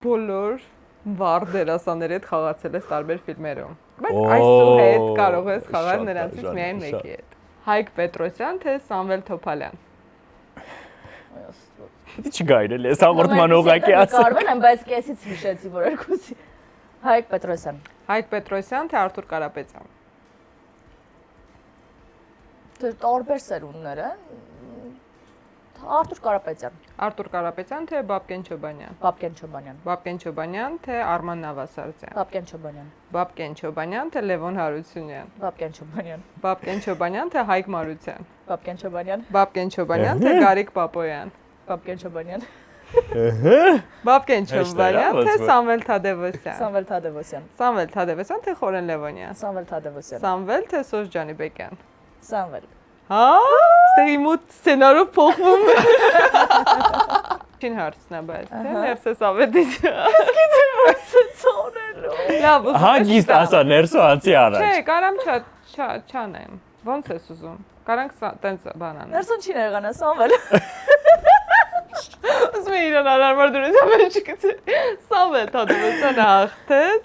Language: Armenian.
Բոլոր վառ դերասանների հետ խաղացել ես տարբեր ֆիլմերում։ Բայց այսուհետ կարող ես խաղալ նրանցից միայն մեկի հետ։ Հայկ Պետրոսյան թե Սամվել Թոփալյան։ Դի չգայր էլ ես հաղորդման ուղղակի ասա։ Կարվել եմ, բայց կեսից հիշեցի, որ երկուսի։ Հայկ Պետրոսյան։ Հայկ Պետրոսյան թե Արթուր Կարապետյան։ Տարբեր սերունդներ են։ Արթուր Կարապետյան։ Արթուր Կարապետյան թե Բաբկեն Չոբանյան։ Բաբկեն Չոբանյան։ Բաբկեն Չոբանյան թե Արման Նավասարդյան։ Բաբկեն Չոբանյան։ Բաբկեն Չոբանյան թե Լևոն Հարությունյան։ Բաբկեն Չոբանյան։ Բաբկեն Չոբանյան թե Հայկ Մարության։ Բաբկեն Չոբանյան։ Բաբկեն Չոբանյան թե Գարիկ Պապոյան։ Բաբկեն Չոբանյան։ Բաբկեն Չոբանյան թե Սամվել Թադևոսյան։ Սամվել Թադևոսյան։ Սամվել Թադևոսյան թե Խորեն Լևոնյան։ Սամվել Թադևոսյան։ Սամվել թե Սոս Ջանիբեկյան։ Սամվել։ Հա, ստեղի մոտ սցենարով փոխվում է։ Չին հարցնա բայց, թե Ներսես Ավետիսյան։ Գիտեմ, ո՞ս ցոնելու։ Լավ, Հագիստ ասա ներսո անցի առաջ։ Չէ, կարամ չանեմ։ Ոնց ես ուզում։ Կարանք տենց բան անենք։ Ներսոն չի եղանա, Սամվել։ Ասում եմ իրան արարմար դուրս ամեն չկցի։ Սամվել Թադևոսյանը հաղթեց,